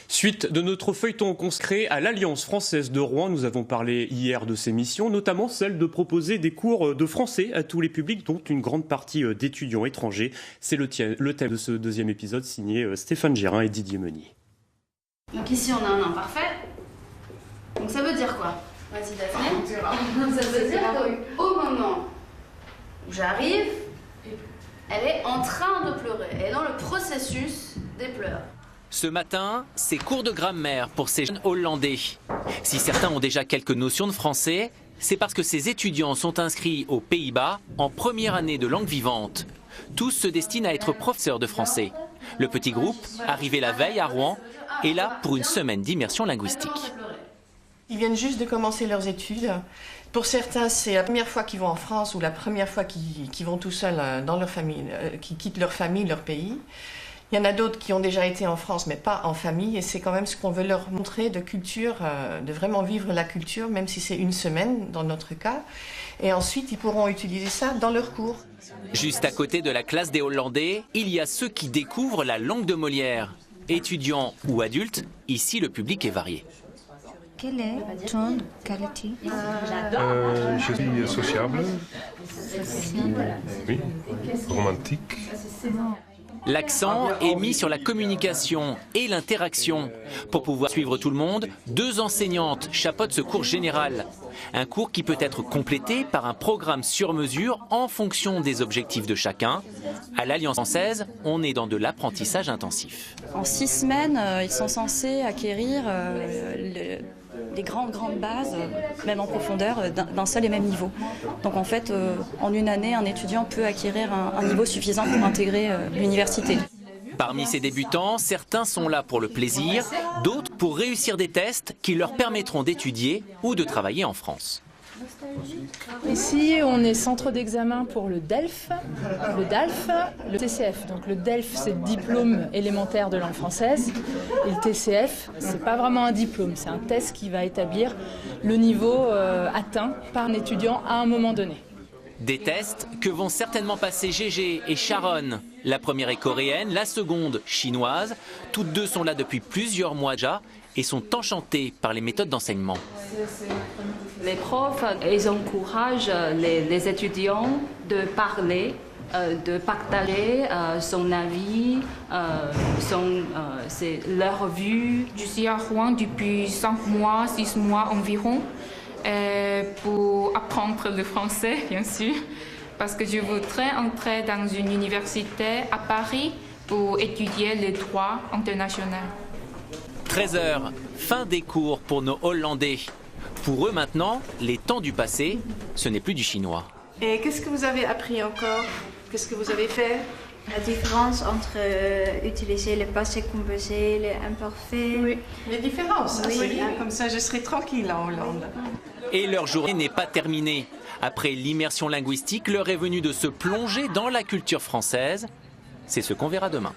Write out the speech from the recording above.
Suite de notre feuilleton consacré à l'Alliance française de Rouen, nous avons parlé hier de ses missions, notamment celle de proposer des cours de français à tous les publics, dont une grande partie d'étudiants étrangers. C'est le thème de ce deuxième épisode signé Stéphane Gérin et Didier Meunier. Donc ici on a un imparfait. Donc ça veut dire quoi? Vas-y Daphné. Ça veut dire qu'au moment où j'arrive, elle est en train de pleurer. Elle est dans le processus des pleurs. Ce matin, c'est cours de grammaire pour ces jeunes Hollandais. Si certains ont déjà quelques notions de français, c'est parce que ces étudiants sont inscrits aux Pays-Bas en première année de langue vivante. Tous se destinent à être professeurs de français. Le petit groupe, arrivé la veille à Rouen, est là pour une semaine d'immersion linguistique. Ils viennent juste de commencer leurs études. Pour certains, c'est la première fois qu'ils vont en France ou la première fois qu'ils vont tout seuls dans leur famille, qui quittent leur famille, leur pays. Il y en a d'autres qui ont déjà été en France, mais pas en famille. Et c'est quand même ce qu'on veut leur montrer de culture, de vraiment vivre la culture, même si c'est une semaine dans notre cas. Et ensuite, ils pourront utiliser ça dans leurs cours. Juste à côté de la classe des Hollandais, il y a ceux qui découvrent la langue de Molière. Étudiants ou adultes, ici le public est varié. Quelle est ton qualité? Je suis sociable, oui, romantique. L'accent est mis sur la communication et l'interaction. Pour pouvoir suivre tout le monde, 2 enseignantes chapeautent ce cours général. Un cours qui peut être complété par un programme sur mesure en fonction des objectifs de chacun. À l'Alliance française, on est dans de l'apprentissage intensif. En 6 semaines, ils sont censés acquérir les grandes bases, même en profondeur, d'un seul et même niveau. Donc en fait, en une année, un étudiant peut acquérir un niveau suffisant pour intégrer l'université. Parmi ces débutants, certains sont là pour le plaisir, d'autres pour réussir des tests qui leur permettront d'étudier ou de travailler en France. Ici, on est centre d'examen pour le DELF, le TCF. Donc le DELF, c'est le diplôme élémentaire de langue française. Et le TCF, c'est pas vraiment un diplôme, c'est un test qui va établir le niveau atteint par un étudiant à un moment donné. Des tests que vont certainement passer Gégé et Sharon. La première est coréenne, la seconde chinoise. Toutes deux sont là depuis plusieurs mois déjà et sont enchantées par les méthodes d'enseignement. Les profs, ils encouragent les étudiants de parler, de partager son avis, leur vue. Je suis à Rouen depuis 5 mois, 6 mois environ, pour apprendre le français, bien sûr, parce que je voudrais entrer dans une université à Paris pour étudier les droits internationaux. 13h, fin des cours pour nos Hollandais. Pour eux maintenant, les temps du passé, ce n'est plus du chinois. Et qu'est-ce que vous avez appris encore? Qu'est-ce que vous avez fait? La différence entre utiliser le passé composé, le imparfait. Oui, les différences, oui. C'est bien, comme ça je serai tranquille en Hollande. Et leur journée n'est pas terminée. Après l'immersion linguistique, l'heure est venue de se plonger dans la culture française. C'est ce qu'on verra demain.